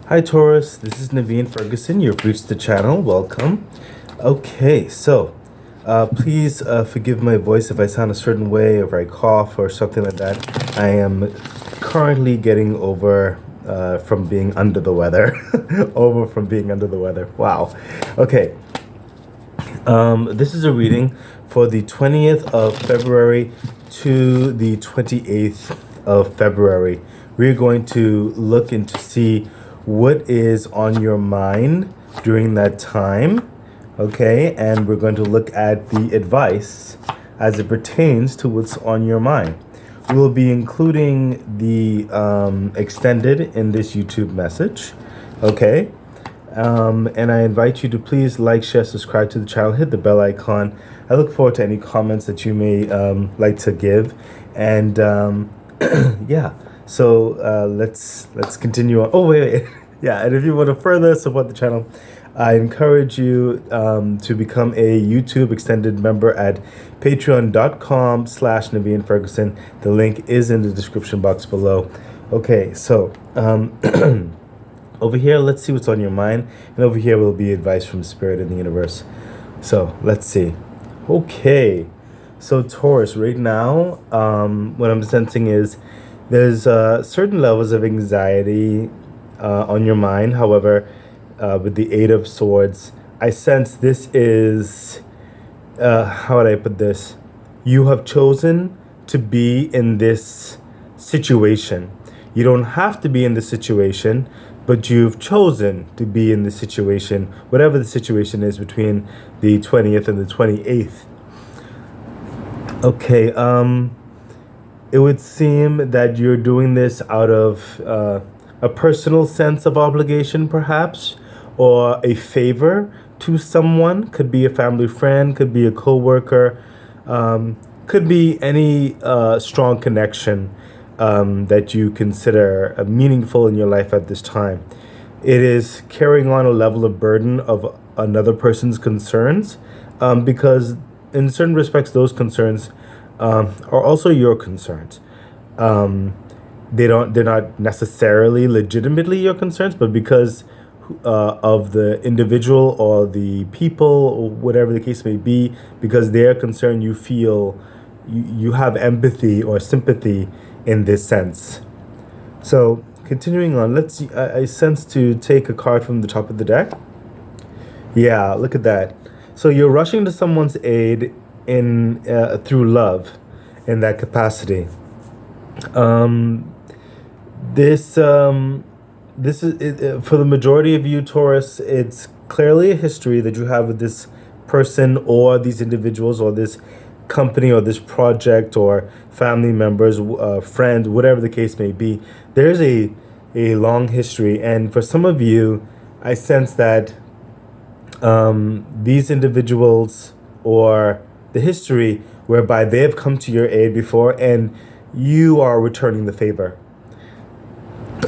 Hi Taurus, this is Naveen Ferguson. You've reached the channel. Welcome. Okay, so please forgive my voice if I sound a certain way, or if I cough or something like that. I am currently getting over from being under the weather. Over from being under the weather. Wow. Okay. This is a reading for the 20th of February to the 28th of February. We're going to look into see what is on your mind during that time, okay? And we're going to look at the advice as it pertains to what's on your mind. We'll be including the extended in this YouTube message, okay? And I invite you to please like, share, subscribe to the channel, hit the bell icon. I look forward to any comments that you may like to give. And yeah, so let's continue on. Oh, wait. Yeah, and if you want to further support the channel, I encourage you to become a YouTube extended member at patreon.com/Naveen Ferguson. The link is in the description box below. Okay, so over here, let's see what's on your mind. And over here will be advice from Spirit in the universe. So let's see. Okay, so Taurus, right now, what I'm sensing is there's certain levels of anxiety on your mind. However, with the Eight of Swords, I sense this is, how would I put this? You have chosen to be in this situation. You don't have to be in this situation, but you've chosen to be in this situation, whatever the situation is between the 20th and the 28th. Okay, it would seem that you're doing this out of a personal sense of obligation, perhaps, or a favor to someone. Could be a family friend, could be a coworker, could be any strong connection that you consider meaningful in your life at this time. It is carrying on a level of burden of another person's concerns, because in certain respects, those concerns are also your concerns. They're not necessarily legitimately your concerns, but because of the individual or the people or whatever the case may be, because they're concerned, you feel you have empathy or sympathy in this sense. So continuing on, let's see, I sense to take a card from the top of the deck. Yeah, look at that. So you're rushing to someone's aid in through love in that capacity. This is for the majority of you, Taurus, it's clearly a history that you have with this person or these individuals or this company or this project or family members, friends, whatever the case may be. There's a long history, and for some of you, I sense that these individuals or the history whereby they have come to your aid before and you are returning the favor.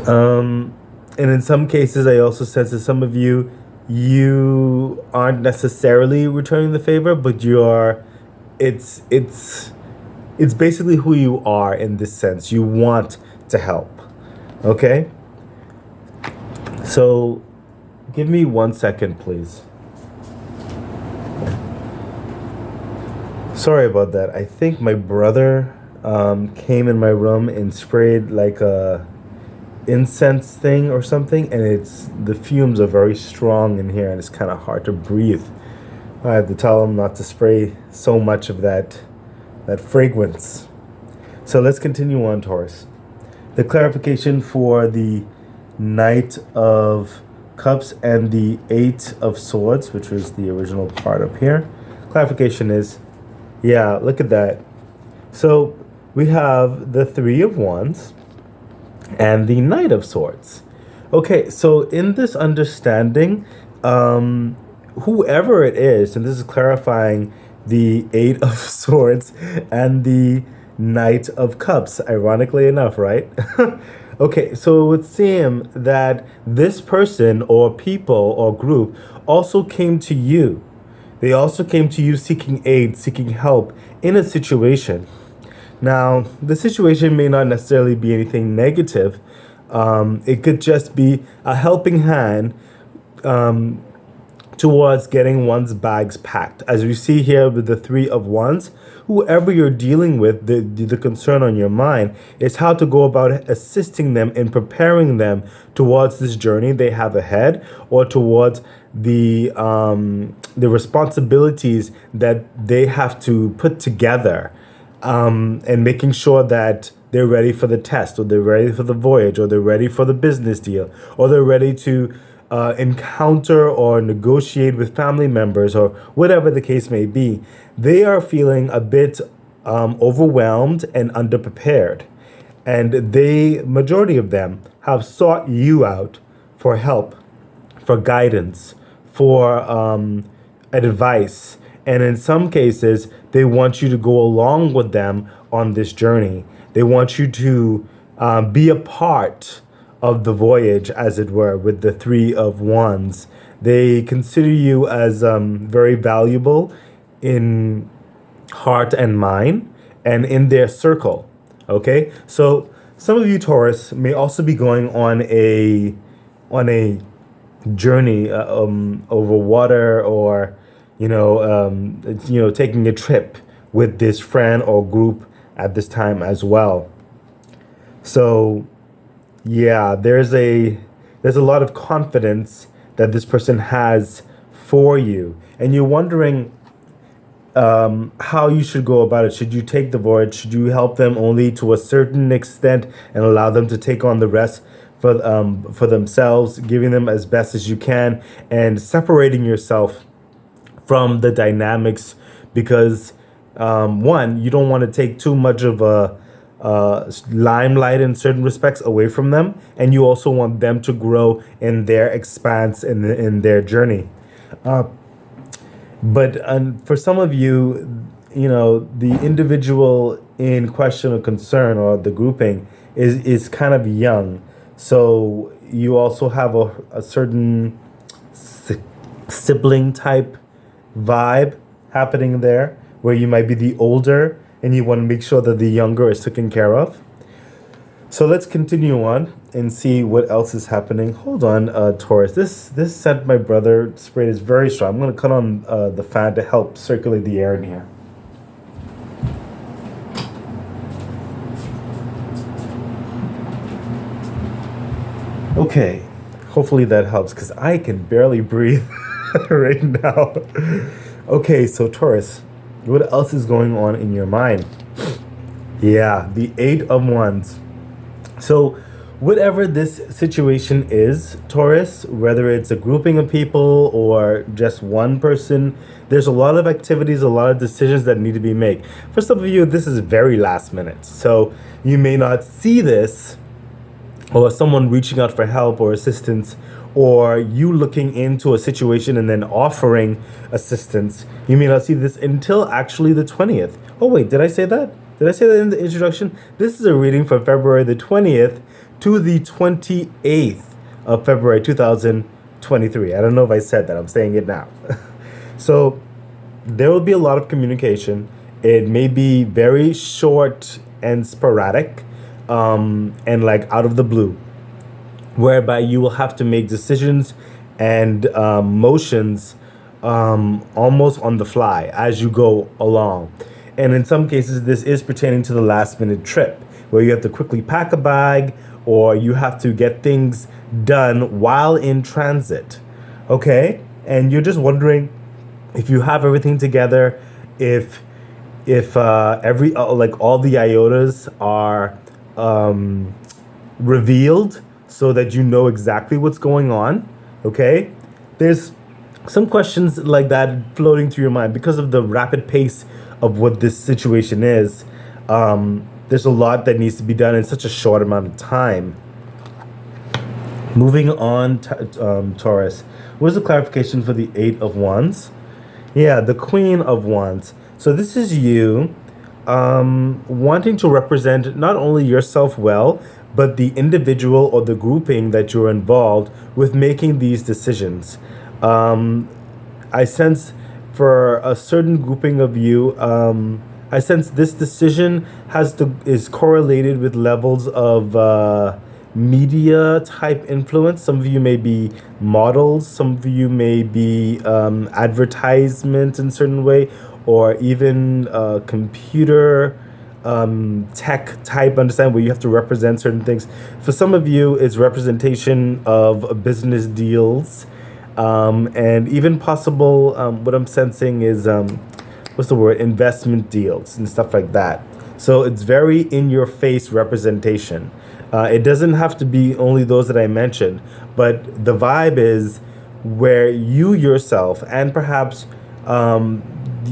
And in some cases, I also sense that some of you aren't necessarily returning the favor, but you are. It's basically who you are in this sense. You want to help. Okay. So, give me 1 second, please. Sorry about that. I think my brother came in my room and sprayed like a incense thing or something, and the fumes are very strong in here and it's kind of hard to breathe. I have to tell him not to spray so much of that fragrance. So let's continue on, Taurus. The clarification for the Knight of Cups and the Eight of Swords, which was the original part up here. Clarification is, yeah, look at that. So we have the Three of Wands and the Knight of Swords. Okay, so in this understanding, whoever it is, and this is clarifying the Eight of Swords and the Knight of Cups, ironically enough, right? Okay, so it would seem that this person or people or group also came to you. They also came to you seeking aid, seeking help in a situation. Now, the situation may not necessarily be anything negative, It could just be a helping hand towards getting one's bags packed. As we see here with the Three of Wands, whoever you're dealing with, the concern on your mind is how to go about assisting them in preparing them towards this journey they have ahead, or towards the responsibilities that they have to put together, and making sure that they're ready for the test, or they're ready for the voyage, or they're ready for the business deal, or they're ready to encounter or negotiate with family members, or whatever the case may be. They are feeling a bit overwhelmed and underprepared. And majority of them have sought you out for help, for guidance, for advice. And in some cases, they want you to go along with them on this journey. They want you to be a part of the voyage, as it were, with the Three of Wands. They consider you as very valuable in heart and mind and in their circle. Okay, so some of you Taurus may also be going on a journey over water, or taking a trip with this friend or group at this time as well. So yeah, there's a lot of confidence that this person has for you, and you're wondering how you should go about it. Should you take the voyage? Should you help them only to a certain extent and allow them to take on the rest for themselves, giving them as best as you can, and separating yourself from the dynamics, because one, you don't want to take too much of a limelight in certain respects away from them, and you also want them to grow in their expanse in their journey. But for some of you, the individual in question or concern, or the grouping, is kind of young. So you also have a certain sibling type vibe happening there, where you might be the older and you want to make sure that the younger is taken care of. So let's continue on and see what else is happening. Hold on, Taurus. This scent my brother sprayed is very strong. I'm going to cut on the fan to help circulate the air in here. Okay, hopefully that helps, because I can barely breathe right now. Okay, so Taurus, what else is going on in your mind? Yeah, the Eight of Wands. So whatever this situation is, Taurus, whether it's a grouping of people or just one person, there's a lot of activities, a lot of decisions that need to be made. For some of you, this is very last minute. So you may not see this, or someone reaching out for help or assistance, or you looking into a situation and then offering assistance. You may not see this until actually the 20th. Oh wait, did I say that? Did I say that in the introduction? This is a reading from February the 20th to the 28th of February 2023. I don't know if I said that. I'm saying it now. So there will be a lot of communication. It may be very short and sporadic, and like out of the blue, whereby you will have to make decisions and motions almost on the fly as you go along. And in some cases, this is pertaining to the last minute trip, where you have to quickly pack a bag, or you have to get things done while in transit. Okay? And you're just wondering if you have everything together, if every like all the iotas are revealed, so that you know exactly what's going on. Okay? There's some questions like that floating through your mind because of the rapid pace of what this situation is. There's a lot that needs to be done in such a short amount of time. Moving on, Taurus. What's the clarification for the Eight of Wands? Yeah, the Queen of Wands. So this is you wanting to represent not only yourself well, but the individual or the grouping that you're involved with making these decisions. I sense for a certain grouping of you, I sense this decision is correlated with levels of media type influence. Some of you may be models, some of you may be advertisement in a certain way, or even computer tech type understand where you have to represent certain things. For some of you, it's representation of business deals, and even possible. What I'm sensing is what's the word? Investment deals and stuff like that. So it's very in your face representation. It doesn't have to be only those that I mentioned, but the vibe is where you yourself and perhaps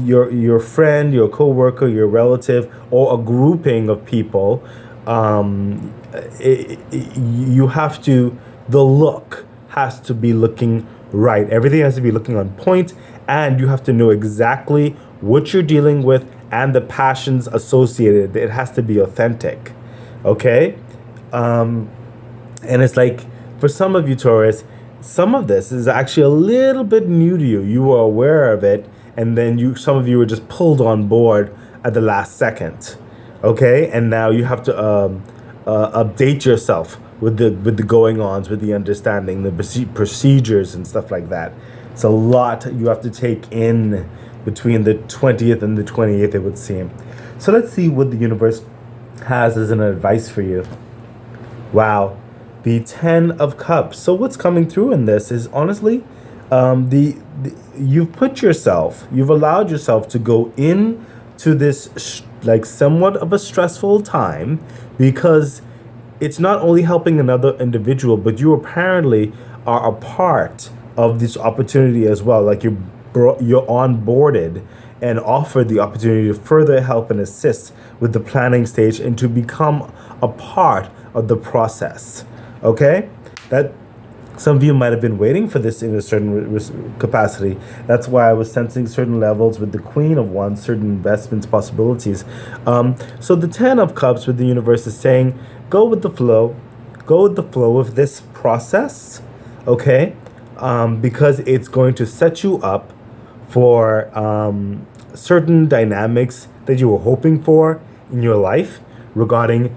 your friend, your coworker, your relative, or a grouping of people, you have to. The look has to be looking right. Everything has to be looking on point, and you have to know exactly what you're dealing with and the passions associated. It has to be authentic. Okay? And it's like, for some of you, Taurus, some of this is actually a little bit new to you. You were aware of it, and then some of you were just pulled on board at the last second. Okay? And now you have to update yourself with the going-ons, with the understanding, the procedures and stuff like that. It's a lot you have to take in between the 20th and the 28th, it would seem. So let's see what the universe has as an advice for you. Wow, the 10 of Cups. So what's coming through in this is honestly, you've allowed yourself to go into this like somewhat of a stressful time, because it's not only helping another individual, but you apparently are a part of this opportunity as well. Like you're onboarded and offered the opportunity to further help and assist with the planning stage and to become a part of the process. Okay? That some of you might have been waiting for this in a certain capacity. That's why I was sensing certain levels with the Queen of Wands, certain investments possibilities. So the 10 of Cups with the universe is saying, go with the flow. Go with the flow of this process, okay? Because it's going to set you up for certain dynamics that you were hoping for in your life regarding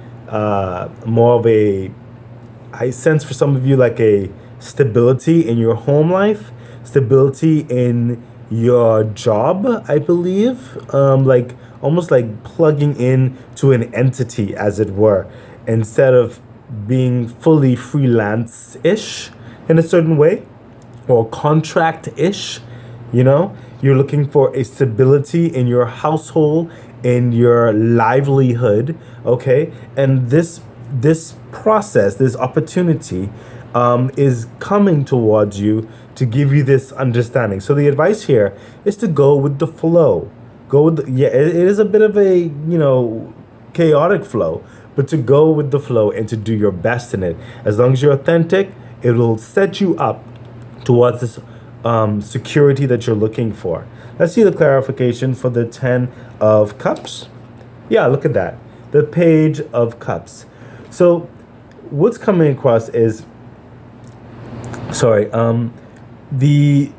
more of a, I sense for some of you, like a stability in your home life, stability in your job, I believe, like almost like plugging in to an entity, as it were, instead of being fully freelance-ish in a certain way, or contract-ish. You're looking for a stability in your household, in your livelihood, okay? And this process, this opportunity, is coming towards you to give you this understanding. So the advice here is to go with the flow. It is a bit of a, chaotic flow, but to go with the flow and to do your best in it. As long as you're authentic, it will set you up towards this security that you're looking for. Let's see the clarification for the 10 of Cups. Yeah, look at that. The Page of Cups. So what's coming across is, the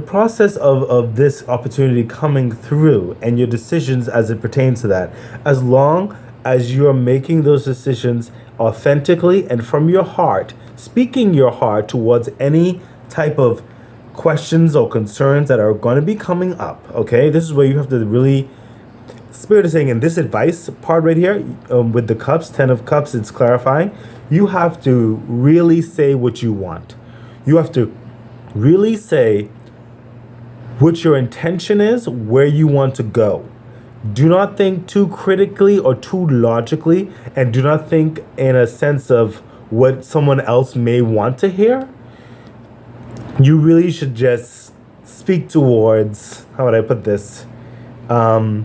process of this opportunity coming through and your decisions as it pertains to that. As long as you're making those decisions authentically and from your heart, speaking your heart towards any type of questions or concerns that are going to be coming up, okay? This is where you have to really, Spirit is saying in this advice part right here, with the Cups, 10 of Cups, it's clarifying, you have to really say what you want. You have to really say what your intention is, where you want to go. Do not think too critically or too logically, and do not think in a sense of what someone else may want to hear. You really should just speak towards, how would I put this, the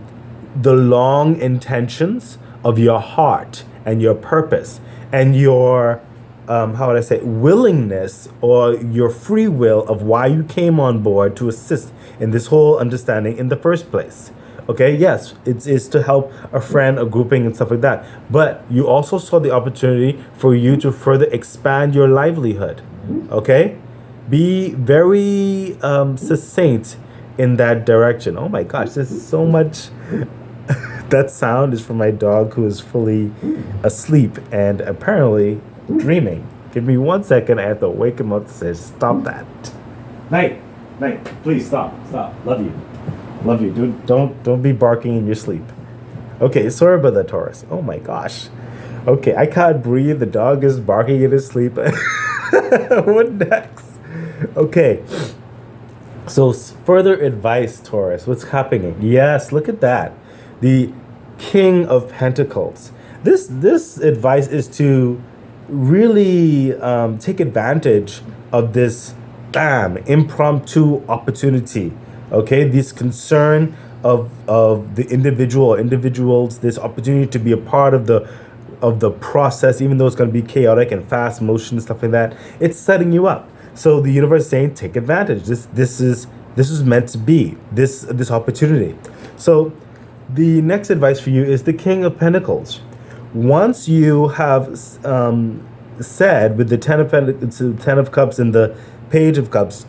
long intentions of your heart and your purpose and your, willingness, or your free will of why you came on board to assist in this whole understanding in the first place. Okay, yes, it is to help a friend, a grouping, and stuff like that. But you also saw the opportunity for you to further expand your livelihood. Okay? Be very succinct in that direction. Oh my gosh, there's so much. That sound is from my dog, who is fully asleep, and apparently dreaming. Give me 1 second. I have to wake him up to say, stop that. Night. Night. Please stop. Stop. Love you. Love you. Don't be barking in your sleep. Okay, sorry about that, Taurus. Oh my gosh. Okay, I can't breathe. The dog is barking in his sleep. What next? Okay. So further advice, Taurus. What's happening? Yes, look at that. The King of Pentacles. This advice is to really take advantage of this impromptu opportunity. Okay, this concern of the individual or individuals, this opportunity to be a part of the process, even though it's going to be chaotic and fast motion and stuff like that. It's setting you up. So the universe is saying, take advantage. This is meant to be this opportunity. So the next advice for you is the King of Pentacles. Once you have said with the Ten of Cups and the Page of Cups,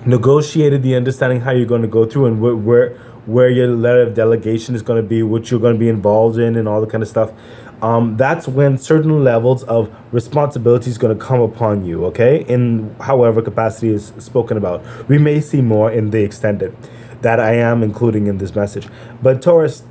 negotiated the understanding how you're going to go through and where your letter of delegation is going to be, what you're going to be involved in, and all the kind of stuff. That's when certain levels of responsibility is going to come upon you, okay? In however capacity is spoken about. We may see more in the extended that I am including in this message. But Taurus,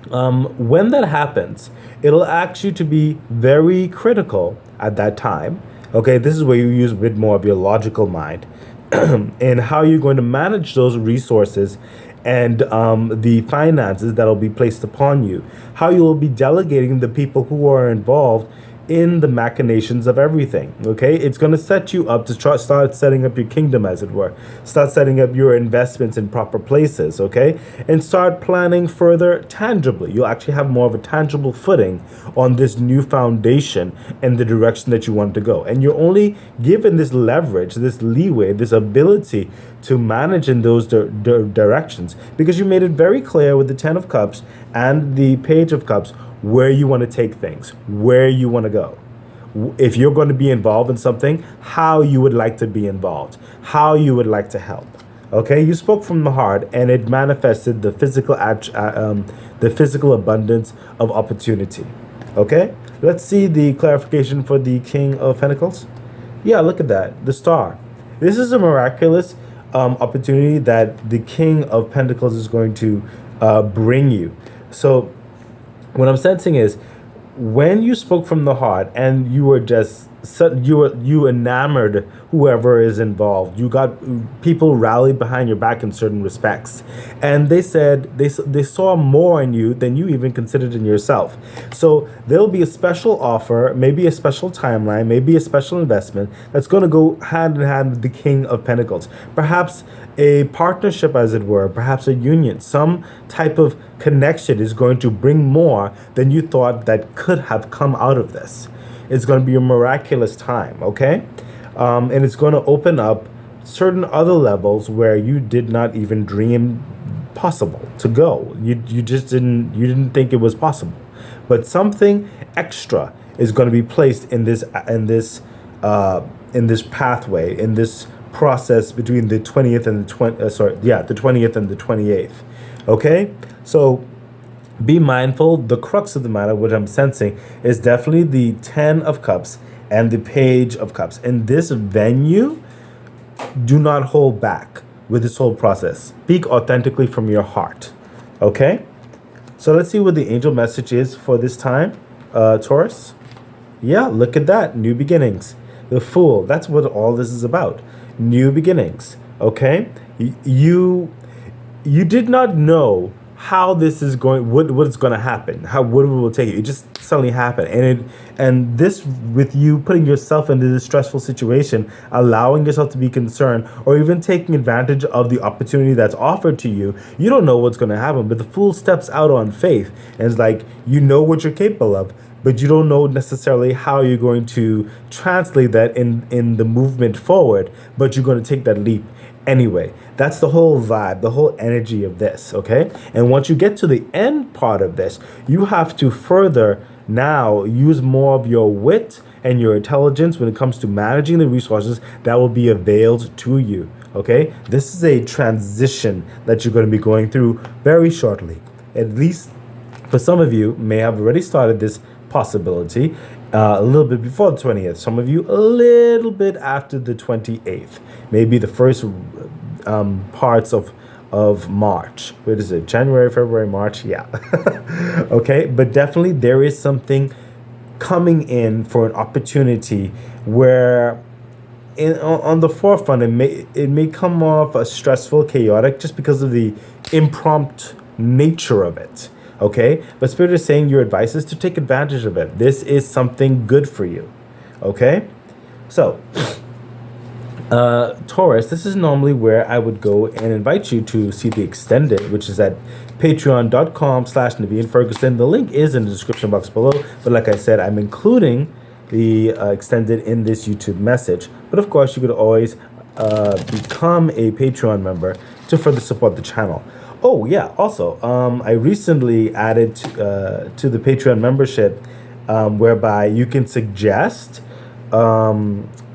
when that happens, it'll ask you to be very critical at that time. Okay, this is where you use a bit more of your logical mind and how you're going to manage those resources and the finances that will be placed upon you. How you will be delegating the people who are involved in the machinations of everything. Okay, it's going to set you up to start setting up your kingdom, as it were. Start setting up your investments in proper places. Okay, and start planning further tangibly. You'll actually have more of a tangible footing on this new foundation and the direction that you want to go. And you're only given this leverage, this leeway, this ability to manage in those directions because you made it very clear with the Ten of Cups and the Page of Cups where you want to take things, where you want to go. If you're going to be involved in something, how you would like to be involved, how you would like to help. Okay, you spoke from the heart, and it manifested the physical abundance of opportunity. Okay, let's see the clarification for the King of Pentacles. Yeah, look at that, the Star. This is a miraculous opportunity that the King of Pentacles is going to bring you. So what I'm sensing is when you spoke from the heart and you were just you enamored whoever is involved. You got people rallied behind your back in certain respects, and they said they saw more in you than you even considered in yourself. So there'll be a special offer, maybe a special timeline, maybe a special investment that's going to go hand in hand with the King of Pentacles. Perhaps a partnership, as it were, perhaps a union, some type of connection is going to bring more than you thought that could have come out of this. It's going to be a miraculous time, okay? And it's going to open up certain other levels where you did not even dream possible to go. You just didn't think it was possible. But something extra is going to be placed in this pathway, in this process between the 20th and the 20th and the 28th. Okay? So be mindful. The crux of the matter, what I'm sensing, is definitely the Ten of Cups and the Page of Cups. In this venue, do not hold back with this whole process. Speak authentically from your heart. Okay? So let's see what the angel message is for this time, Taurus. Yeah, look at that. New beginnings. The Fool. That's what all this is about. New beginnings. Okay? You did not know how this is going, what's going to happen, what it will take you. It just suddenly happened, and this with you putting yourself into this stressful situation, allowing yourself to be concerned, or even taking advantage of the opportunity that's offered to you. You don't know what's going to happen, but the Fool steps out on faith, and it's like you know what you're capable of, but you don't know necessarily how you're going to translate that in the movement forward. But you're going to take that leap anyway. That's the whole vibe, the whole energy of this, okay? And once you get to the end part of this, you have to further now use more of your wit and your intelligence when it comes to managing the resources that will be availed to you, okay? This is a transition that you're going to be going through very shortly. At least for some of you may have already started this possibility. a little bit before the 20th. Some of you a little bit after the 28th. Maybe the first parts of March. What is it? January, February, March? Yeah. Okay, but definitely there is something coming in for an opportunity where on the forefront it may come off as stressful, chaotic, just because of the impromptu nature of it. Okay, but Spirit is saying your advice is to take advantage of it. This is something good for you. Okay, so Taurus, this is normally where I would go and invite you to see the extended, which is at patreon.com/Naveen Ferguson. The link is in the description box below, but like I said, I'm including the extended in this YouTube message. But of course, you could always become a Patreon member to further support the channel. Oh yeah, also, I recently added to the Patreon membership whereby you can suggest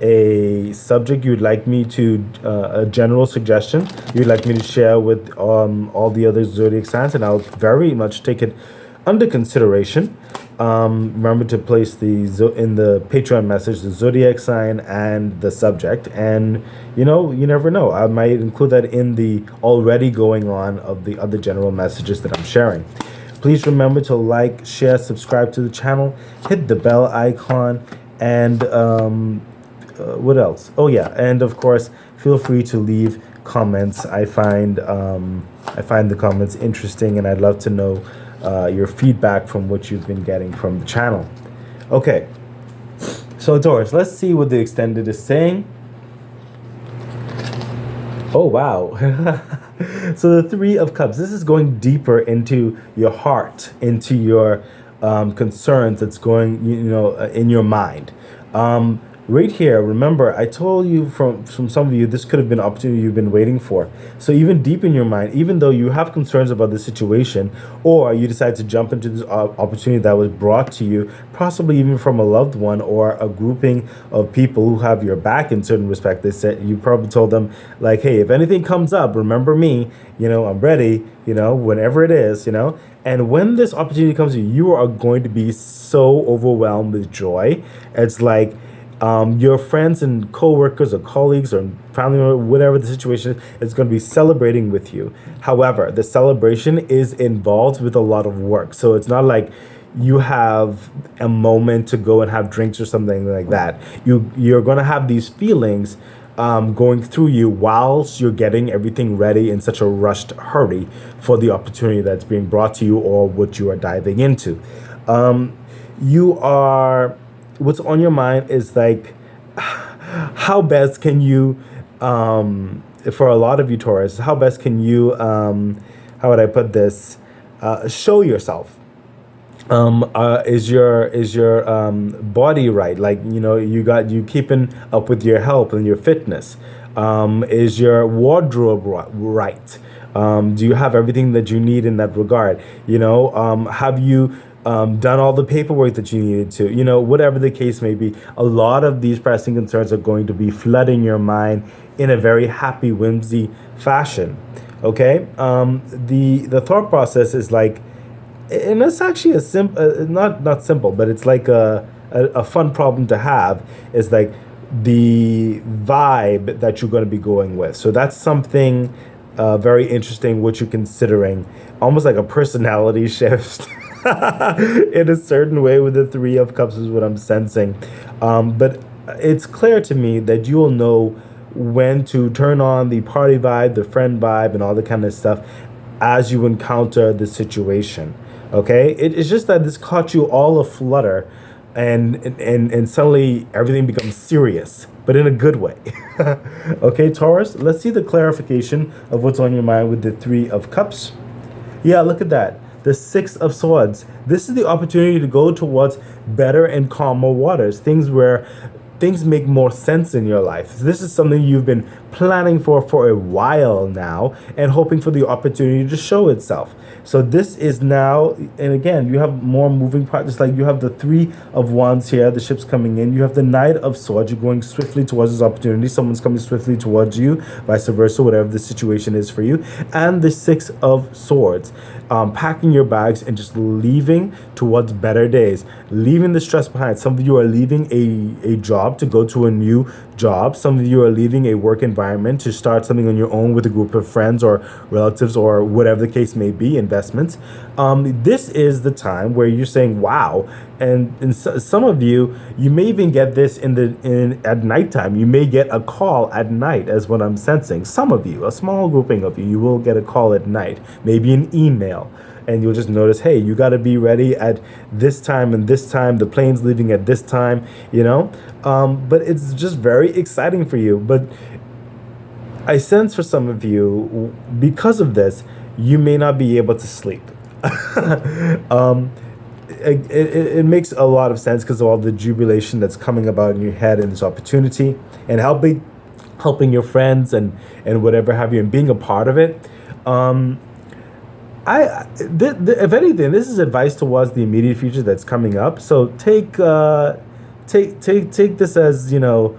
a subject you'd like me to, a general suggestion you'd like me to share with all the other zodiac signs, and I'll very much take it under consideration. Remember to place in the Patreon message the zodiac sign and the subject, and you never know, I might include that in the already going on of the other general messages that I'm sharing. Please remember to like, share, subscribe to the channel, hit the bell icon, and what else? Oh yeah, and of course, feel free to leave comments. I find the comments interesting, and I'd love to know your feedback from what you've been getting from the channel. Okay, so Taurus, let's see what the extended is saying. Oh wow. So the Three of Cups, this is going deeper into your heart, into your concerns that's going in your mind. Right here, remember, I told you from some of you, this could have been an opportunity you've been waiting for. So even deep in your mind, even though you have concerns about the situation, or you decide to jump into this opportunity that was brought to you, possibly even from a loved one or a grouping of people who have your back in certain respect. They said, you probably told them, like, hey, if anything comes up, remember me, I'm ready, whenever it is, And when this opportunity comes to you, you are going to be so overwhelmed with joy. It's like, your friends and co-workers or colleagues or family or whatever the situation is going to be celebrating with you. However, the celebration is involved with a lot of work. So it's not like you have a moment to go and have drinks or something like that. You're going to have these feelings going through you whilst you're getting everything ready in such a rushed hurry for the opportunity that's being brought to you or what you are diving into. What's on your mind is like, how best can you, for a lot of you Taurus, how best can you, how would I put this, show yourself? Is your body right? Like, you keeping up with your health and your fitness? Is your wardrobe right? Do you have everything that you need in that regard? Have you done all the paperwork that you needed to, whatever the case may be? A lot of these pressing concerns are going to be flooding your mind in a very happy, whimsy fashion. Okay. The thought process is like, and it's actually a simple, not simple, but it's like a fun problem to have, is like the vibe that you're going to be going with. So that's something very interesting, what you're considering, almost like a personality shift. In a certain way with the Three of Cups is what I'm sensing. But it's clear to me that you will know when to turn on the party vibe, the friend vibe, and all the kind of stuff as you encounter the situation. Okay? It's just that this caught you all aflutter, and suddenly everything becomes serious, but in a good way. Okay, Taurus, let's see the clarification of what's on your mind with the Three of Cups. Yeah, look at that. The Six of Swords. This is the opportunity to go towards better and calmer waters. Things where things make more sense in your life. So this is something you've been planning for a while now and hoping for the opportunity to show itself. So this is now, and again, you have more moving parts. Just like you have the Three of Wands here, the ship's coming in. You have the Knight of Swords. You're going swiftly towards this opportunity. Someone's coming swiftly towards you, vice versa, whatever the situation is for you. And the Six of Swords. Packing your bags and just leaving towards better days, leaving the stress behind. Some of you are leaving a job to go to a new job. Some of you are leaving a work environment to start something on your own with a group of friends or relatives or whatever the case may be, investments. This is the time where you're saying, wow. And some of you, you may even get this at nighttime. You may get a call at night, as what I'm sensing. Some of you, a small grouping of you, you will get a call at night, maybe an email. And you'll just notice, hey, you got to be ready at this time and this time. The plane's leaving at this time, you know. But it's just very exciting for you. But I sense for some of you, because of this, you may not be able to sleep. It makes a lot of sense because of all the jubilation that's coming about in your head and this opportunity and helping your friends and whatever have you and being a part of it. If anything, this is advice towards the immediate future that's coming up. So take this as, you know,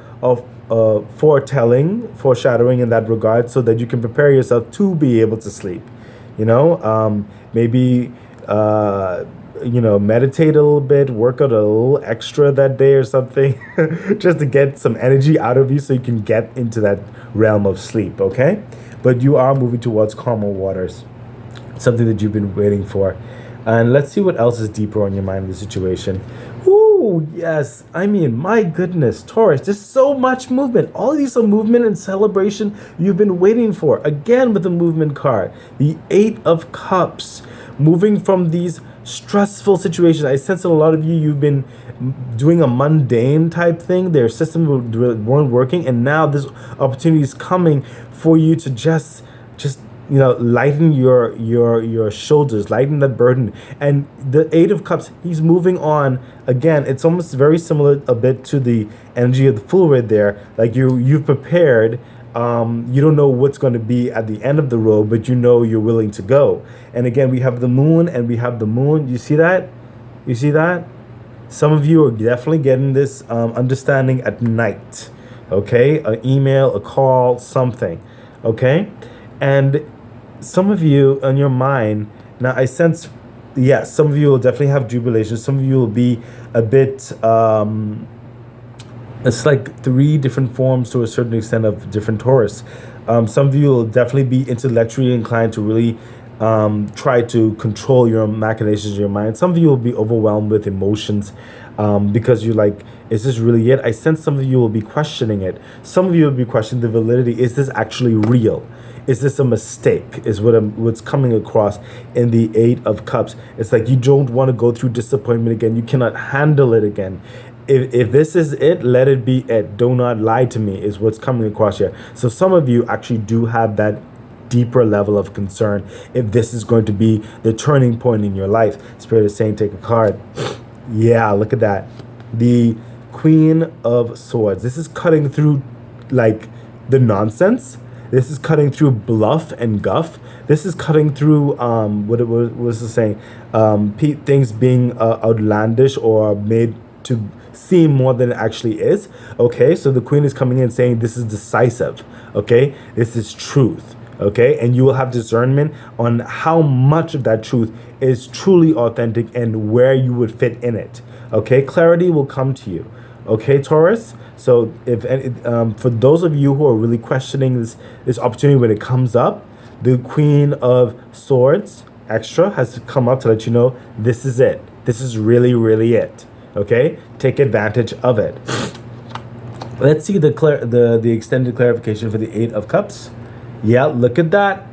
foreshadowing in that regard, so that you can prepare yourself to be able to sleep. You know, maybe meditate a little bit, work out a little extra that day or something, just to get some energy out of you so you can get into that realm of sleep. Okay, but you are moving towards calmer waters. Something that you've been waiting for. And let's see what else is deeper on your mind in the situation. Ooh, yes. I mean, my goodness, Taurus, there's so much movement. All of these are movement and celebration you've been waiting for. Again, with the movement card, the Eight of Cups, moving from these stressful situations. I sense that a lot of you've been doing a mundane type thing. Their systems weren't working, and now this opportunity is coming for you to just lighten your shoulders, lighten that burden. And the Eight of Cups, he's moving on. Again, it's almost very similar a bit to the energy of the Fool right there. Like you've prepared. You don't know what's going to be at the end of the road, but you know you're willing to go. And again, we have the Moon and we have the Moon. You see that? You see that? Some of you are definitely getting this understanding at night. Okay? An email, a call, something. Okay? And some of you on your mind, now I sense, yes, some of you will definitely have jubilation. Some of you will be a bit, it's like three different forms to a certain extent of different Taurus. Some of you will definitely be intellectually inclined to really try to control your machinations of your mind. Some of you will be overwhelmed with emotions because you're like, is this really it? I sense some of you will be questioning it. Some of you will be questioning the validity. Is this actually real? Is this a mistake? Is what's coming across in the Eight of Cups. It's like you don't want to go through disappointment again. You cannot handle it again. If this is it, let it be it. Do not lie to me is what's coming across here. So some of you actually do have that deeper level of concern if this is going to be the turning point in your life. Spirit is saying take a card. Yeah, look at that. The Queen of Swords. This is cutting through like the nonsense. This is cutting through bluff and guff. This is cutting through what was it saying? Things being outlandish or made to seem more than it actually is. Okay, so the Queen is coming in saying this is decisive. Okay, this is truth. Okay, and you will have discernment on how much of that truth is truly authentic and where you would fit in it. Okay, clarity will come to you. Okay, Taurus. So if for those of you who are really questioning this opportunity when it comes up, the Queen of Swords extra has come up to let you know this is it. This is really, really it. Okay, take advantage of it. Let's see the extended clarification for the Eight of Cups. Yeah, look at that.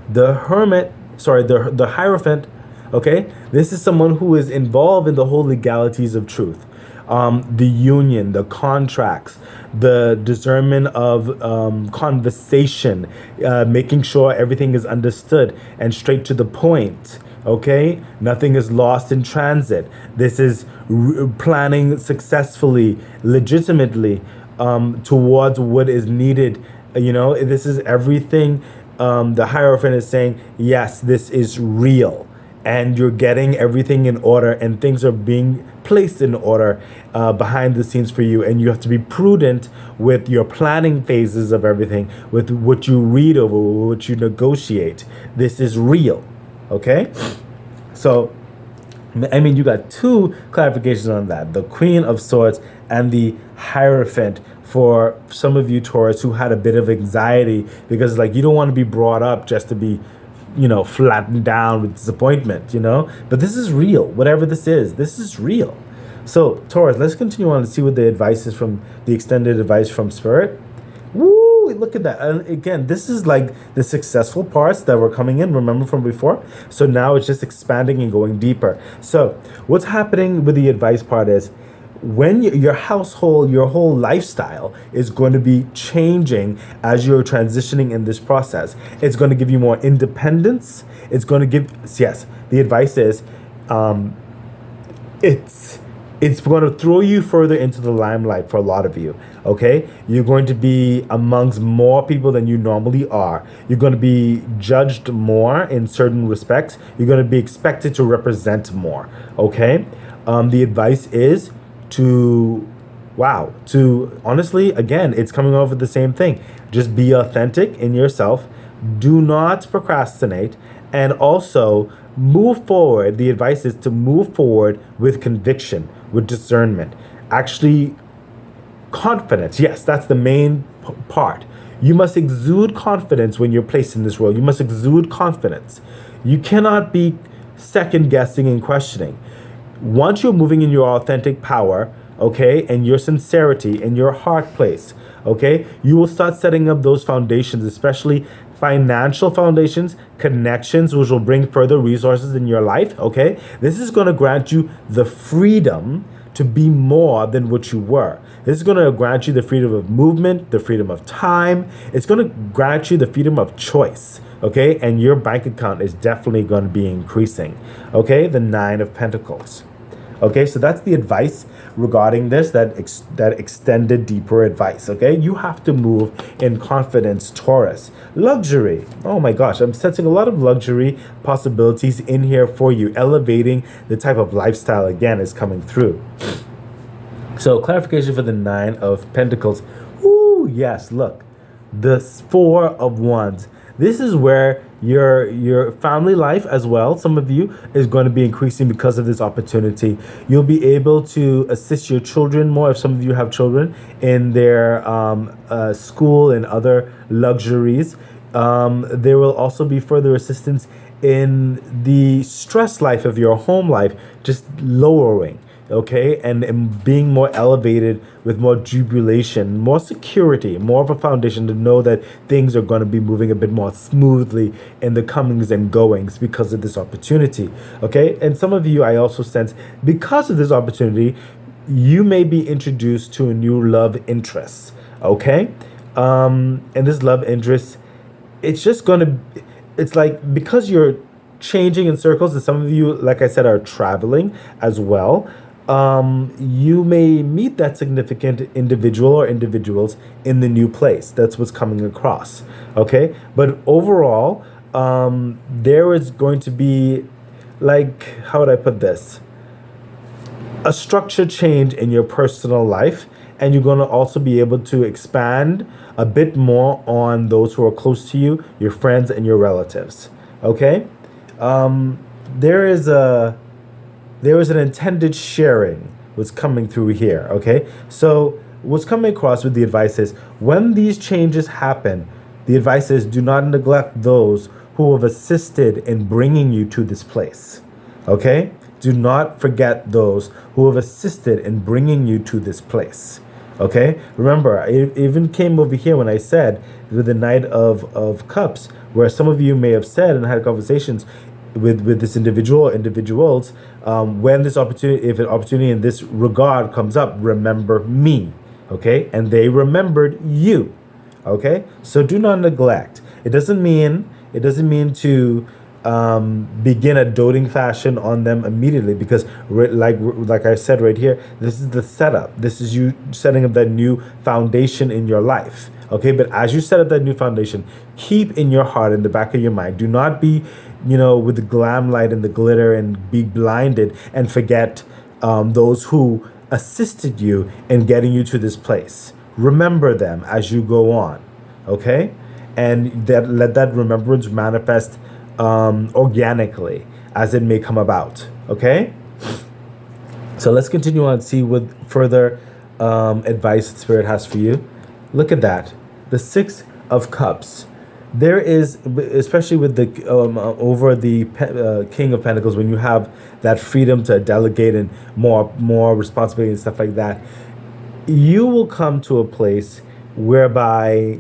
The Hermit, sorry, the Hierophant. Okay, this is someone who is involved in the whole legalities of truth. The union, the contracts, the discernment of conversation, making sure everything is understood and straight to the point. Okay, nothing is lost in transit. This is planning successfully, legitimately, towards what is needed. This is everything. The Hierophant is saying, yes, this is real, and you're getting everything in order, and things are being placed in order behind the scenes for you, and you have to be prudent with your planning phases of everything, with what you read over, what you negotiate. This is real. Okay, so I mean, you got two clarifications on that: the Queen of Swords and the Hierophant. For some of you Taurus who had a bit of anxiety because, like, you don't want to be brought up just to be, flattened down with disappointment. But this is real. Whatever this is real. So Taurus, let's continue on and see what the advice is from the extended advice from Spirit. Woo! Look at that. And again, this is like the successful parts that were coming in, remember from before? So now it's just expanding and going deeper. So what's happening with the advice part is when your household, your whole lifestyle is going to be changing as you're transitioning in this process. It's going to give you more independence. It's going to give, yes, the advice is it's going to throw you further into the limelight for a lot of you. Okay, you're going to be amongst more people than you normally are. You're going to be judged more in certain respects. You're going to be expected to represent more. Okay, the advice is to honestly, again, it's coming over the same thing. Just be authentic in yourself. Do not procrastinate, and also move forward. The advice is to move forward with conviction, with discernment. Actually, confidence. Yes, that's the main part. You must exude confidence when you're placed in this role. You must exude confidence. You cannot be second guessing and questioning. Once you're moving in your authentic power, okay, and your sincerity and your heart place, okay, you will start setting up those foundations, especially financial foundations, connections, which will bring further resources in your life. Okay, this is going to grant you the freedom to be more than what you were. This is going to grant you the freedom of movement, the freedom of time. It's going to grant you the freedom of choice. Okay, and your bank account is definitely going to be increasing. Okay, the Nine of Pentacles. Okay, so that's the advice regarding this, that extended, deeper advice. Okay, you have to move in confidence, Taurus. Luxury. Oh my gosh, I'm sensing a lot of luxury possibilities in here for you. Elevating the type of lifestyle again is coming through. So clarification for the Nine of Pentacles. Ooh, yes, look, the Four of Wands. This is where your family life as well, some of you, is going to be increasing because of this opportunity. You'll be able to assist your children more, if some of you have children, in their school and other luxuries. There will also be further assistance in the stress life of your home life, just lowering. Okay, and being more elevated with more jubilation, more security, more of a foundation to know that things are going to be moving a bit more smoothly in the comings and goings because of this opportunity. Okay, and some of you, I also sense, because of this opportunity, you may be introduced to a new love interest. Okay, and this love interest, it's just going to, it's like, because you're changing in circles, and some of you, like I said, are traveling as well. You may meet that significant individual or individuals in the new place. That's what's coming across. Okay, but overall, there is going to be, like, how would I put this? A structure change in your personal life, and you're going to also be able to expand a bit more on those who are close to you, your friends and your relatives. Okay, there is an intended sharing what's coming through here. Okay, so what's coming across with the advice is, when these changes happen, the advice is, do not neglect those who have assisted in bringing you to this place. Okay, do not forget those who have assisted in bringing you to this place. Okay, remember, I even came over here when I said with the Knight of Cups, where some of you may have said and had conversations with this individual or individuals, when this opportunity, if an opportunity in this regard comes up, remember me. Okay, and they remembered you. Okay, so do not neglect. It doesn't mean to begin a doting fashion on them immediately, because like I said right here, this is the setup. This is you setting up that new foundation in your life. Okay, but as you set up that new foundation, keep in your heart, in the back of your mind, do not be, with the glam light and the glitter and be blinded and forget those who assisted you in getting you to this place. Remember them as you go on. Okay, and that let that remembrance manifest organically as it may come about. Okay, so let's continue on and see what further advice the Spirit has for you. Look at that, the Six of Cups. There is, especially with the over the King of Pentacles, when you have that freedom to delegate and more responsibility and stuff like that, you will come to a place whereby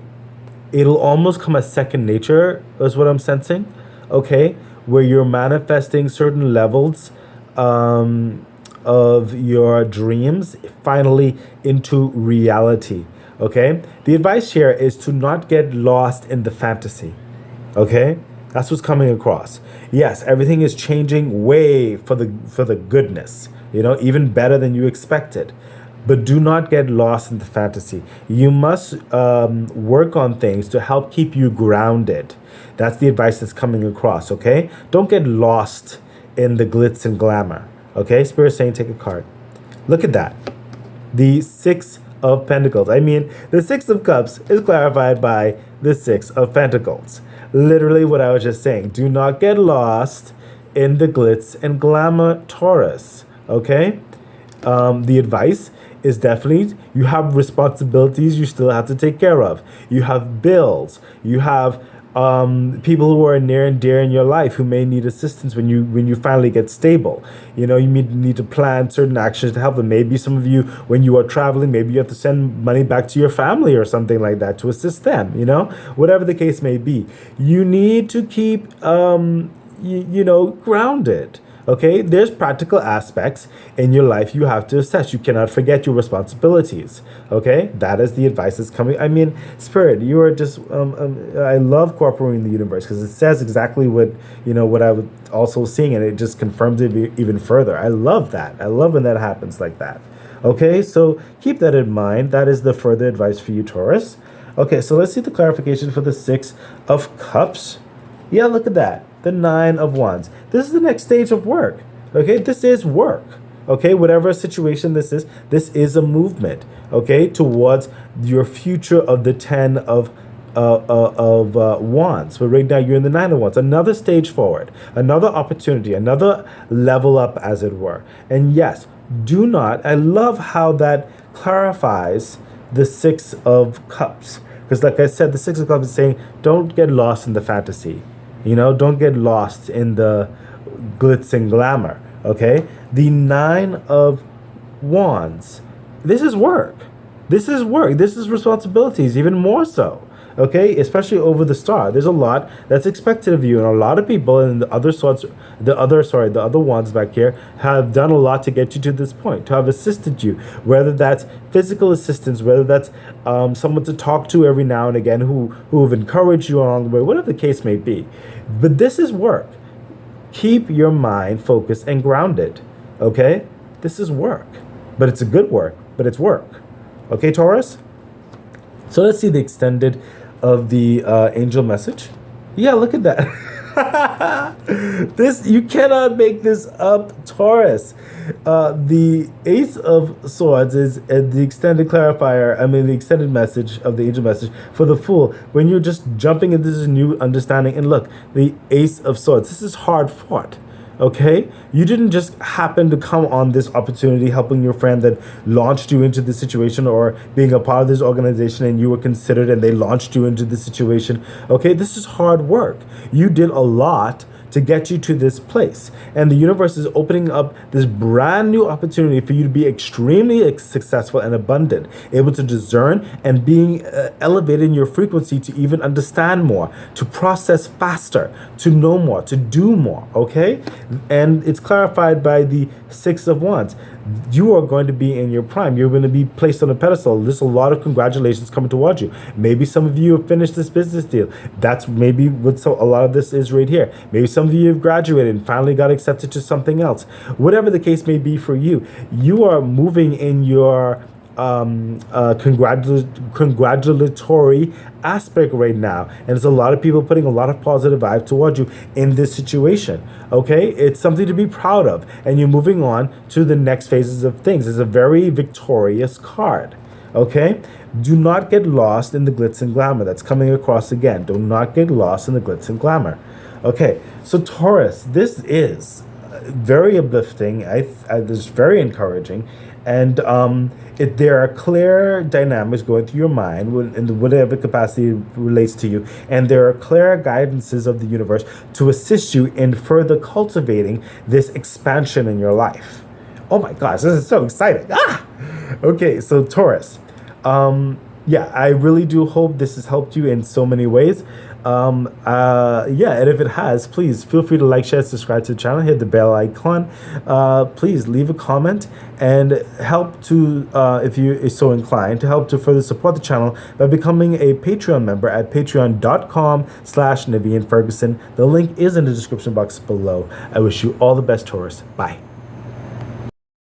it'll almost come as second nature, is what I'm sensing. Okay, where you're manifesting certain levels of your dreams finally into reality. Okay, the advice here is to not get lost in the fantasy. Okay, that's what's coming across. Yes, everything is changing way for the goodness, even better than you expected. But do not get lost in the fantasy. You must work on things to help keep you grounded. That's the advice that's coming across, okay? Don't get lost in the glitz and glamour, okay? Spirit saying take a card. Look at that. The Six of Pentacles. I mean, the Six of Cups is clarified by the Six of Pentacles. Literally what I was just saying. Do not get lost in the glitz and glamour, Taurus, okay? The advice is definitely, you have responsibilities you still have to take care of. You have bills. You have people who are near and dear in your life who may need assistance when you finally get stable. You need to plan certain actions to help them. Maybe some of you, when you are traveling, maybe you have to send money back to your family or something like that to assist them. Whatever the case may be, you need to keep grounded. Okay, there's practical aspects in your life you have to assess. You cannot forget your responsibilities. Okay, that is the advice that's coming. I mean, Spirit, you are just, I love cooperating in the universe because it says exactly what I was also seeing, and it just confirms it even further. I love that. I love when that happens like that. Okay, so keep that in mind. That is the further advice for you, Taurus. Okay, so let's see the clarification for the Six of Cups. Yeah, look at that. The Nine of Wands. This is the next stage of work. Okay, this is work. Okay, whatever situation this is a movement. Okay, towards your future of the Ten of Wands. But right now you're in the Nine of Wands. Another stage forward, another opportunity, another level up, as it were. And yes, do not. I love how that clarifies the Six of Cups, because like I said, the Six of Cups is saying don't get lost in the fantasy. Don't get lost in the glitz and glamour, okay? The Nine of Wands, this is work. This is work. This is responsibilities, even more so, okay? Especially over the star. There's a lot that's expected of you, and a lot of people in the other wands back here have done a lot to get you to this point, to have assisted you, whether that's physical assistance, whether that's someone to talk to every now and again who have encouraged you along the way, whatever the case may be. But this is work. Keep your mind focused and grounded, okay? This is work, but it's a good work, but it's work. Okay, Taurus? So let's see the extended of the angel message. Yeah, look at that. You cannot make this up, Taurus. The Ace of Swords is the extended clarifier, the extended message of the angel message for the Fool. When you're just jumping into this new understanding, and look, the Ace of Swords, this is hard fought. Okay, you didn't just happen to come on this opportunity helping your friend that launched you into this situation, or being a part of this organization and you were considered and they launched you into this situation. Okay, this is hard work. You did a lot to get you to this place, and the universe is opening up this brand new opportunity for you to be extremely successful and abundant, able to discern and being elevated in your frequency to even understand more, to process faster, to know more, to do more. Okay, and it's clarified by the Six of Wands. You are going to be in your prime. You're going to be placed on a pedestal. There's a lot of congratulations coming towards you. Maybe some of you have finished this business deal. That's maybe what a lot of this is right here. Maybe some of you have graduated and finally got accepted to something else. Whatever the case may be for you, you are moving in your congratulatory aspect right now, and there's a lot of people putting a lot of positive vibe towards you in this situation. Okay, it's something to be proud of, and you're moving on to the next phases of things. It's a very victorious card. Okay, do not get lost in the glitz and glamour that's coming across again. Do not get lost in the glitz and glamour. Okay, so Taurus, this is very uplifting. This is very encouraging, and there are clear dynamics going through your mind in whatever capacity it relates to you, and there are clear guidances of the universe to assist you in further cultivating this expansion in your life. Oh my gosh, this is so exciting! Okay, so Taurus, yeah, I really do hope this has helped you in so many ways. Yeah, and if it has, please feel free to like, share, subscribe to the channel, hit the bell icon. Please leave a comment and help to, if you are so inclined, to help to further support the channel by becoming a Patreon member at patreon.com/Naveen Ferguson. The link is in the description box below. I wish you all the best, Taurus. Bye.